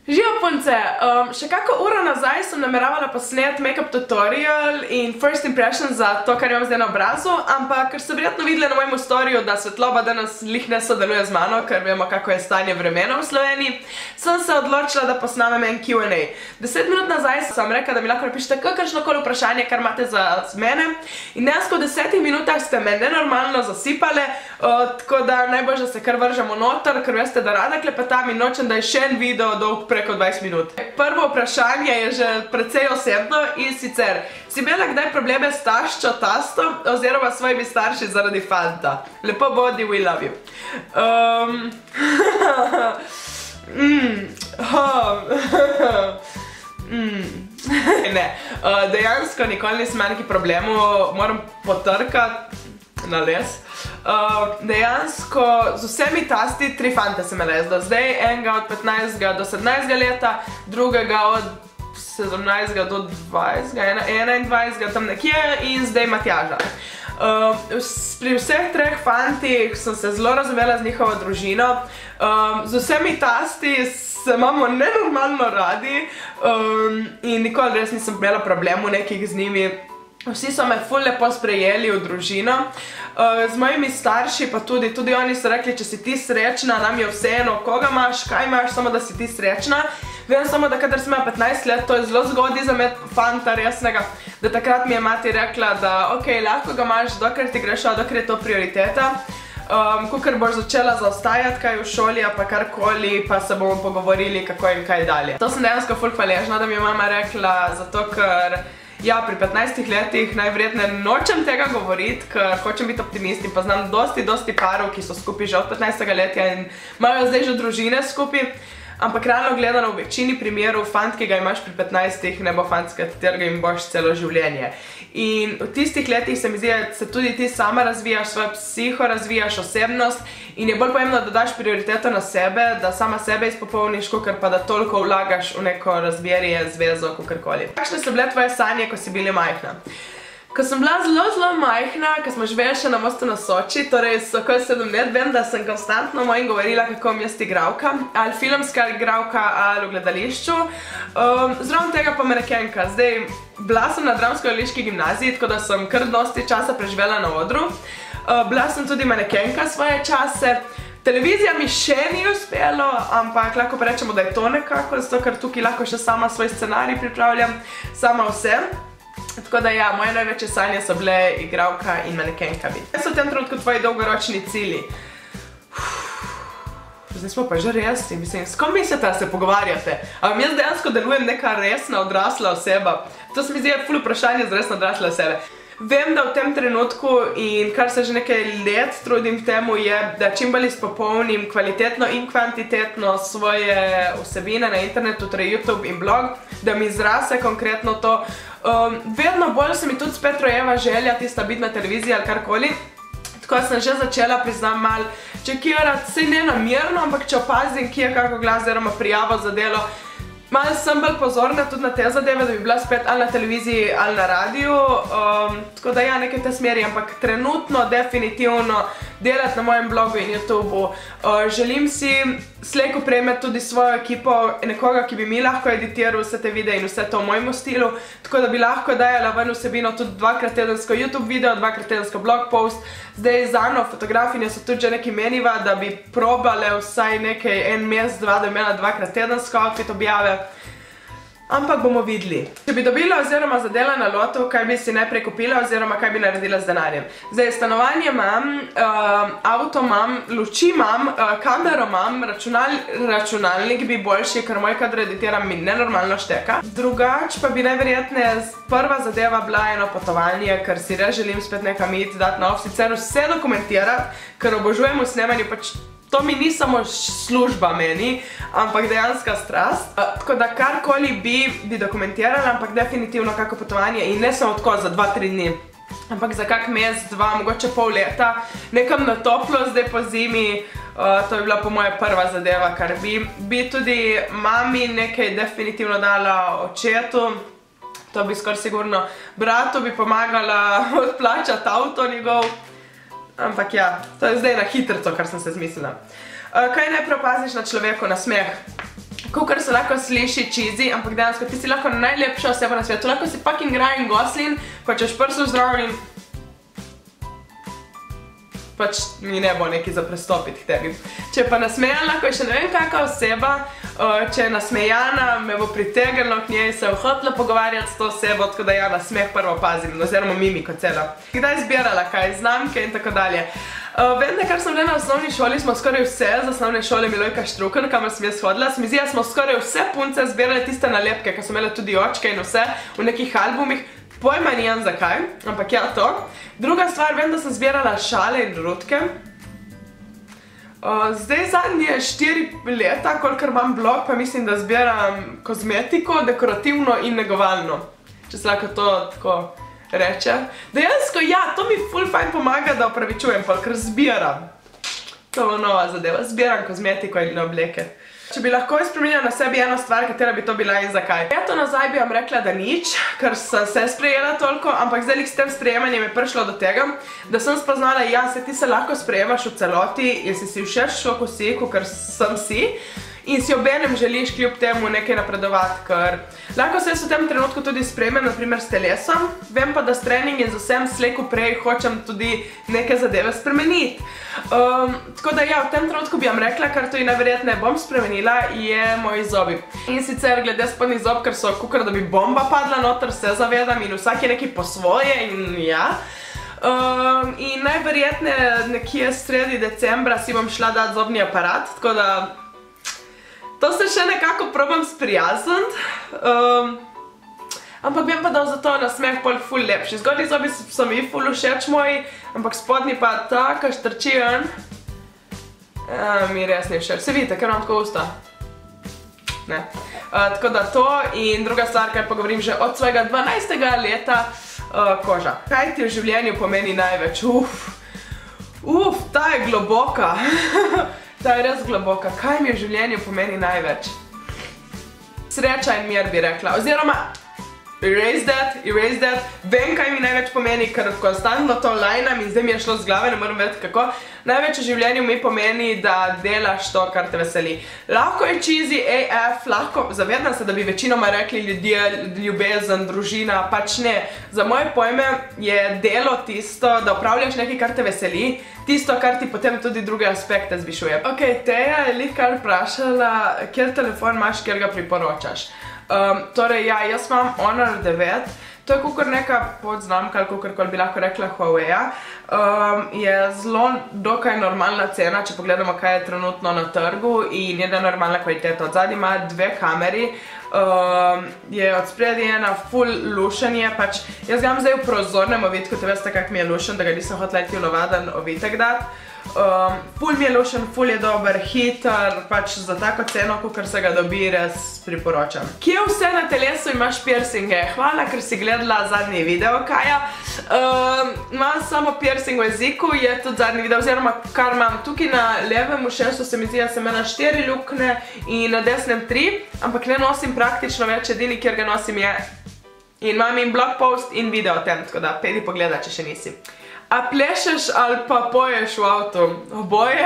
Živijo punce, še kako uro nazaj sem nameravala posnet make-up tutorial in first impression za to, kar imam zdaj na obrazu, ampak ker ste verjetno videli na mojem storiju, da svetloba danes lih ne sodeluje z mano, ker vemo, kako je stanje vremena v Sloveniji, sem se odločila, da posnamem en Q&A. 10 minut nazaj sem rekla, da mi lahko napišete kakršnokoli vprašanje, kar imate za mene, in dejansko v 10 minutah ste me nenormalno zasipale, tako da najbolj, da se kar vržemo noter, ker veste, da rada klepetam in nočem, da je še en video dolg preko 20 minut. Prvo vprašanje je že precej osebno in sicer, si imela kdaj probleme s taščo, tastom oziroma svojimi starši zaradi fanta? Lepo bodi, we love you. Ne, dejansko nikoli nisem imela nekih problemov, moram potrkati na les. Dejansko z vsemi tasti 3 fante sem imela jaz do zdaj, enega od 15 do 17 leta, drugega od 17 do 20, 21 tam nekje in zdaj Matjaža. Pri vseh 3 fantih sem se zelo razumela z njihovo družino, z vsemi tasti se imamo nenormalno radi in nikoli res nisem imela problemov nekih z njimi. Vsi so me ful lepo sprejeli v družino, z mojimi starši pa tudi oni so rekli, če si ti srečna, nam je vseeno, koga imaš, kaj imaš, samo da si ti srečna. Vem samo, da kadar sem imela 15 let, to je zelo zgodaj za imeti fanta resnega, da takrat mi je mati rekla, da ok, lahko ga imaš, dokler ti greš, dokler je to prioriteta. Kakor boš začela zaostajati kaj v šoli, pa karkoli, pa se bomo pogovorili, kako in kaj dalje. To sem dejansko ful hvaležna, da mi je mama rekla, zato ker ja, pri 15 letih najverjetneje nočem tega govoriti, ker hočem biti optimist in pa znam dosti parov, ki so skupaj že od 15. letja in imajo zdaj že družine skupaj. Ampak realno gledano v večini primerov fant, ki ga imaš pri 15, ne bo fant, s katerega jim boš celo življenje. In v tistih letih se mi zdi, da se tudi ti sama razvijaš, svojo psiho razvijaš, osebnost in je bolj pomembno, da daš prioriteto na sebe, da sama sebe izpopolniš, kakor pa da toliko vlagaš v neko razmerje, zvezo, kakorkoli. Kakšne so bile tvoje sanje, ko si bili majhna? Ko sem bila zelo majhna, ko smo živeli še na Mostu na Soči, torej so okoli 7 let, vem, da sem konstantno mojim govorila, kako bom jaz igralka, ali filmska igralka, ali v gledališču. Zraven tega pa manekenka. Zdaj, bila sem na Dramsko-gledališki gimnaziji, tako da sem kar dosti časa preživela na odru. Bila sem tudi manekenka svoje čase. Televizija mi še ni uspelo, ampak lahko pa rečemo, da je to nekako, zato ker tukaj lahko še sama svoj scenarij pripravljam, sama vse. Tako da ja, moje največje sanje so bile igralka in manekenka biti. Kaj so v tem trenutku tvoji dolgoročni cilji? Zdaj smo pa že resni, mislim, s kom mislite, da se pogovarjate? A vam jaz dejansko delujem neka resna odrasla oseba? To se mi zdi ful vprašanje za resno odrasle osebe. Vem, da v tem trenutku in kar se že nekaj let trudim temu je, da čim bolj izpopolnim kvalitetno in kvantitetno svoje vsebine na internetu, torej YouTube in blog, da mi zrase konkretno to. Vedno bolj se mi tudi spet rojeva želja tista biti na televiziji ali karkoli. Tako sem že začela, priznam, malo čekirati, sej ne namerno, ampak če opazim, kje je kako glas oziroma prijavo za delo, malo sem bolj pozorna tudi na te zadeve, da bi bila spet ali na televiziji ali na radiju, tako da ja, nekaj te smeri, ampak trenutno, definitivno delati na mojem blogu in YouTubeu. Želim si slej ko prej imeti tudi svojo ekipo, nekoga, ki bi mi lahko editiral vse te videe in vse to v mojemu stilu, tako da bi lahko dajala ven vsebino tudi 2-krat tedensko YouTube video, 2-krat tedensko blog post. Zdaj z Ano, fotografinjo, so tudi že nekaj meniva, da bi probale vsaj nekaj, en mesec, 2, da bi imela 2-krat tedensko outfit objave. Ampak bomo videli. Če bi dobila oziroma zadela na loto, kaj bi si najprej kupila oziroma kaj bi naredila z denarjem. Zdaj, stanovanje imam, avto imam, luči imam, kamero imam, računalnik bi boljši, ker moj kadar editiram mi nenormalno šteka. Drugač pa bi najverjetneje prva zadeva bila eno potovanje, ker si res želim spet nekam iti, dati na off, sicer vse dokumentirati, ker obožujem v snemanju, pač to mi ni samo služba meni, ampak dejanska strast. Tako da karkoli bi dokumentirala, ampak definitivno kako potovanje in ne samo tako za 2-3 dni, ampak za kak mesec, 2, mogoče pol leta, nekam na toplo zdaj po zimi, to bi bila po moje prva zadeva, kar bi tudi mami nekaj definitivno dala očetu, to bi skoraj sigurno, bratu bi pomagala odplačati avto njegov. Ampak ja, to je zdaj na hitrco, kar sem se zmislila. Kaj najprej opaziš na človeku? Na smeh. kakor se lahko sliši cheesy, ampak dejansko ti si lahko najlepša oseba na svetu. Lahko si fucking Ryan Gosling, pa češ prso zdravo in pač mi ne bo neki za prestopiti k tebi. Če pa nasmejan, lahko je še ne vem kakva oseba, če je nasmejana, me bo pritegnilo k njej, se hotela pogovarjati s to osebo, tako da ja, na smeh prvo pazim, oziroma mimiko celo. Kdaj zbirala kaj, znamke in tako dalje. Vem, da kar sem bila na osnovni šoli, smo skoraj vse z osnovne šole Milojka Štruken, kamor sem jaz hodila. Se mi zdi, da smo skoraj vse punce zbirali tiste nalepke, ko so imele tudi očke in vse v nekih albumih. Pojma nijem zakaj, ampak ja to. Druga stvar, vem, da sem zbirala šale in rutke. Zdaj zadnje 4 leta, kolikor imam blog, pa mislim, da zbiram kozmetiko, dekorativno in negovalno. Če se lahko to tako reče. Dejansko, ja, to mi ful fajn pomaga, da opravičujem, ker zbiram. To bo nova zadeva, zbiram kozmetiko in obleke. Če bi lahko spremenila na sebi eno stvar, katera bi to bila in zakaj. Leto nazaj bi vam rekla, da nič, ker sem se sprejela toliko, ampak zdaj s tem sprejemanjem je prišlo do tega, da sem spoznala, ja, se ti se lahko sprejemaš v celoti in si všeč, kako si, kakor sem si. In si obenem želiš kljub temu nekaj napredovati, ker lahko se jaz v tem trenutku tudi sprejmem, naprimer s telesom, vem pa, da s treningom z vsem slej ko prej hočem tudi neke zadeve spremeniti. Tako da ja, v tem trenutku bi vam rekla, kar to najverjetneje bom spremenila, je moji zobi. In sicer glede spodnjih zob, ker so kakor da bi bomba padla noter, se zavedam in vsak je nekaj po svoje in ja. In najverjetneje nekje sredi decembra si bom šla dati zobni aparat, tako da to se še nekako probam sprijazniti, ampak vem pa, da zato na smeh pol ful lepši. Zgodnji zobi so mi ful všeč moji, ampak spodnji pa tako štrčijo ven. Mi res ni všeč. Se vidite, ker imam tako usta? Ne. Tako da to in druga stvar, kar pa govorim že od svojega 12. leta, koža. Kaj ti v življenju pomeni največ? Ta je globoka. Ta je res globoka. Kaj mi v življenju pomeni največ? Sreča in mir bi rekla. Oziroma, erase that. Vem, kaj mi največ pomeni, ker konstantno to lajnam in zdaj mi je šlo z glave, ne moram vedeti kako. Največ v življenju mi pomeni, da delaš to, kar te veseli. Lahko je cheesy AF, lahko, zavedam se, da bi večinoma rekli ljudje, ljubezen, družina, pač ne. Za moje pojme je delo tisto, da opravljaš nekaj, kar te veseli, tisto, kar ti potem tudi druge aspekte zvišuje. Ok, Teja je kar vprašala, kjer telefon imaš, kjer ga priporočaš. Torej, ja, jaz imam Honor 9, to je kakor neka podznamka, ali kakor bi lahko rekla Huawei-a. Je zelo dokaj normalna cena, če pogledamo, kaj je trenutno na trgu in je normalna kvaliteta. Od zadnji ima 2 kameri, je od spredi ena full lušenje, pač jaz ga imam zdaj v prozornem ovitku, te veste kak mi je lušen, da ga nisem hotela iti v lovaden ovitek dati. Ful mi je lušen, ful je dober, hiter, pač za tako ceno, kakor se ga dobi, res priporočam. Kje vse na telesu imaš piercinge? Hvala, ker si gledala zadnji video, Kaja. Imam samo piercing v jeziku, je tudi zadnji video, oziroma kar imam tukaj na levem ušesu, se mi zdi, da sem imela 4 luknje in na desnem 3, ampak ne nosim praktično več, edini, kjer ga nosim je. In imam in blog post in video o tem, tako da pedi pogleda, če še nisi. A plešeš ali pa poješ v avtu? Oboje.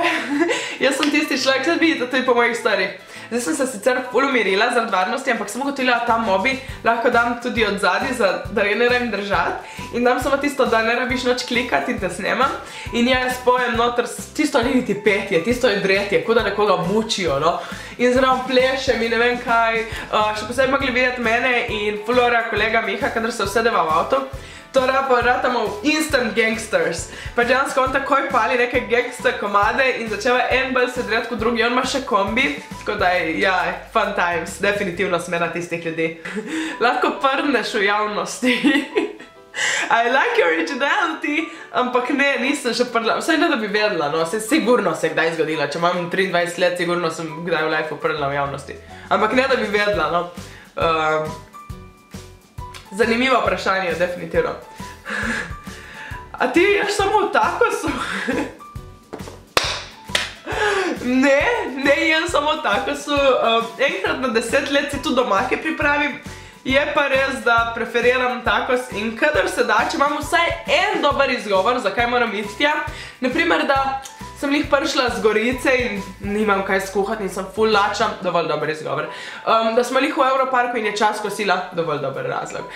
Jaz sem tisti človek, zdaj vidite tudi po mojih starih. Zdaj sem se sicer ful umirila zaradi varnosti, ampak sem ugotovila, da ta mobi lahko dam tudi od zadnji, da je ne rabim držati. In dam samo tisto, da ne rabiš noč klikati in te snemam. In jaz pojem noter, tisto ni niti petje, tisto je dretje, kot da nekoga mučijo, no. In zraven plešem in ne vem kaj. Še posebej mogli videti mene in fulora kolega Miha, kadar se usedeva v avto. To ratamo instant gangsters. Pa dejansko on takoj pali neke gangster komade in začeva en bolj se dreti kot drugi, on ima še kombi. Tako da je, ja, fun times, definitivno smena tistih ljudi. Lahko prdneš v javnosti. I like your originality, ampak ne, nisem še prdla. Vsaj ne da bi vedela, no, sigurno se je kdaj zgodila. Če imam 23 let, sigurno sem kdaj v lifeu prdla v javnosti. Ampak ne da bi vedela, no. Zanimivo vprašanje, definitivno. A ti ješ samo v takosu? Ne jem samo v takosu. Enkrat na 10 let si tu doma kaj pripravim. Je pa res, da preferiram takos in kadar se da, če imam vsaj en dober izgovor, zakaj moram iti tja. Naprimer, da sem jih prišla z Gorice in nimam kaj skuhati in sem ful lačna, dovolj dober izgovor. Da smo jih v Europarku in je čas kosila, dovolj dober razlog.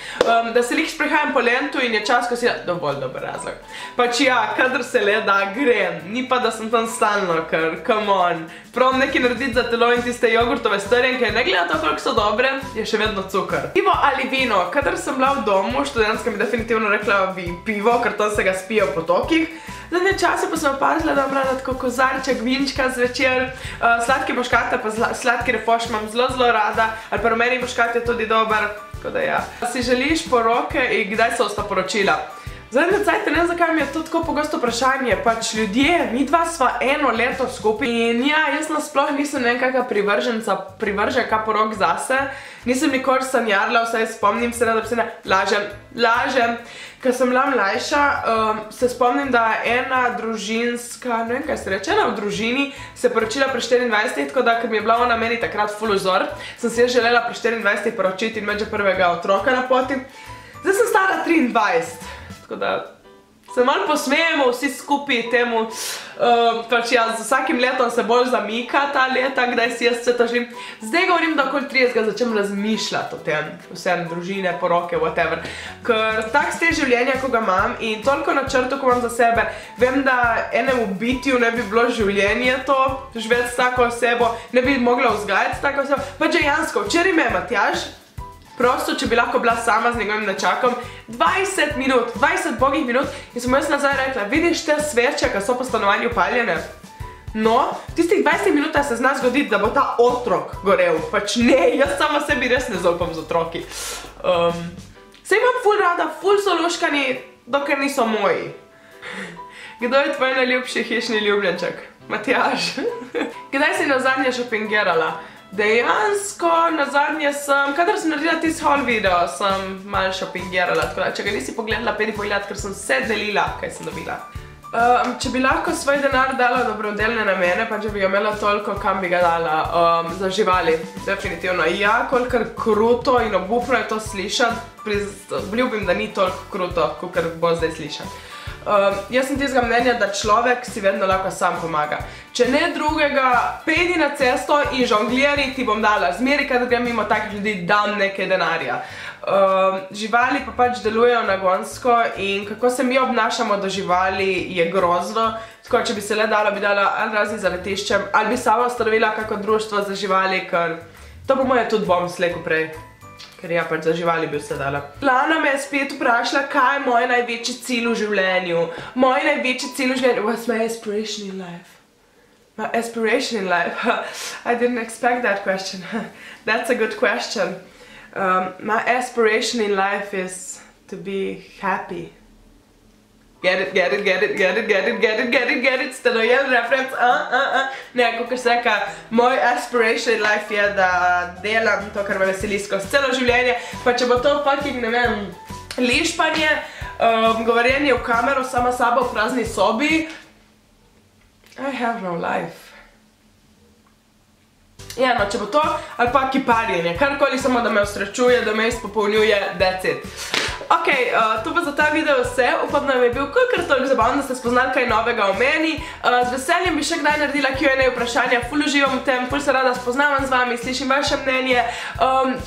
Da se jih sprehajam po Lentu in je čas kosila, dovolj dober razlog. Pač ja, kadar se le da, grem. Ni pa, da sem tam stalno, ker, come on. Prav nekaj narediti za telo in tiste jogurtove strjenke, ne gleda to, koliko so dobre, je še vedno cukor. Pivo ali vino, kadar sem bila v domu, študentka mi definitivno rekla pivo, ker tam se ga spijo po tokih. Zadnje čase pa sem opazila, da imam tako kozarček vinčka zvečer, sladki muškat pa sladki refoš imam zelo rada, ali pa rumeni muškat je tudi dober, tako da ja. Si želiš poroke in kdaj so sta poročila? Zadnje cajte, ne vem, zakaj mi je to tako pogosto vprašanje, pač ljudje, mi dva sva 1 leto skupaj in ja, jaz nasploh nisem nekakva privrženka porok zase, nisem nikoli sanjarila, vsaj spomnim se, da bi se ne, lažem, ker sem bila mlajša, se spomnim, da ena družinska, ne vem kaj se reče, ena v družini se poročila pri 24, tako da, ker mi je bila ona meni takrat ful vzor, sem se želela pri 24 poročiti in imeti že prvega otroka na poti. Zdaj sem stara 23. Tako da se malo posmejemo vsi skupaj temu, pač ja, z vsakim letom se bolj zamika ta leta, kdaj si jaz vse to želim. Zdaj govorim, da okoli 30 začnem razmišljati o tem, vsem družine, poroke, whatever. Ker tak stil življenja, ko ga imam in toliko načrtov, ko imam za sebe, vem, da enemu bitju ne bi bilo življenje to, živeti s tako osebo, ne bi mogla vzgajati s tako osebo. Pa dejansko, včeraj me je Matjaž, prosto, če bi lahko bila sama z njegovim nečakom, 20 minut, 20 bogih minut in sem jaz nazaj rekla, vidiš te sveče, ki so po stanovanju paljene? No, v tistih 20 minutah se zna zgoditi, da bo ta otrok gorel. Pač ne, jaz sama sebi res ne zaupam z otroki. Saj imam ful rada, ful so luškani, dokler niso moji. Kdo je tvoj najljubši hišni ljubljenček? Matjaž. Kdaj si nazadnje šopingirala? Dejansko, nazadnje sem, kadar sem naredila tisti haul video, sem malo šopingirala, tako da, če ga nisi pogledala, pedi pogledati, ker sem vse delila, kaj sem dobila. Če bi lahko svoj denar dala dobrodelne namene, pa če bi ga imela toliko, kam bi ga dala, za živali, definitivno. Ja, kolikor kruto in obupno je to slišati, obljubim, da ni toliko kruto, kakor bo zdaj slišati. Jaz sem tistega mnenja, da človek si vedno lahko sam pomaga. Če ne drugega, pejdi na cesto in žongliri ti bom dala. Zmeri, kadar grem mimo takih ljudi, dam nekaj denarja. Živali pa pač delujejo nagonsko in kako se mi obnašamo do živali je grozno. Tako, če bi se le dala, bi dala ali razni zavetiščem, ali bi sama ustanovila kako društvo za živali, ker to po moje tudi bom slej ko prej. Ker ja, pač za živali bi vse dala. Lana me je spet vprašala, kaj je moj največji cilj v življenju. Moj največji cilj v življenju, what's my aspiration in life? My aspiration in life? I didn't expect that question. That's a good question. My aspiration in life is to be happy. Get it, get it, get it, get it, get it, get it, get it, get it, ste dojeli referenc, Ne, kakor se reka, moj aspiration in life je, da delam to, kar me veseli skozi celo življenje, pa če bo to fucking, ne vem, lišpanje, govorjenje v kamero sama sabo v prazni sobi, I have no life. Ja, no, če bo to, ali pa kiparjenje, karkoli samo, da me osrečuje, da me izpopolnjuje, that's it. Ok, to pa za ta video vse, upam, da mi je bil kakor toliko zabavno, da ste spoznali kaj novega o meni. Z veseljem bi še kdaj naredila Q&A vprašanja, ful uživam v tem, ful se rada spoznavam z vami, slišim vaše mnenje.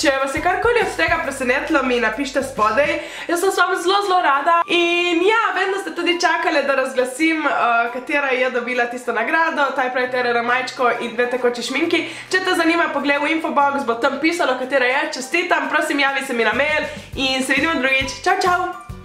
Če vas je karkoli od tega presenetilo, mi napište spodaj. Jaz sem s vami zelo rada in ja, vedno ste tudi čakali, da razglasim, katera je dobila tisto nagrado, Typewriter Ramajčko in dve tekoči šminki. Če te zanima, poglej v infobox, bo tam pisalo, katera je, čestitam, prosim, javi se mi na mail in se vidimo drugič. Čau, čau!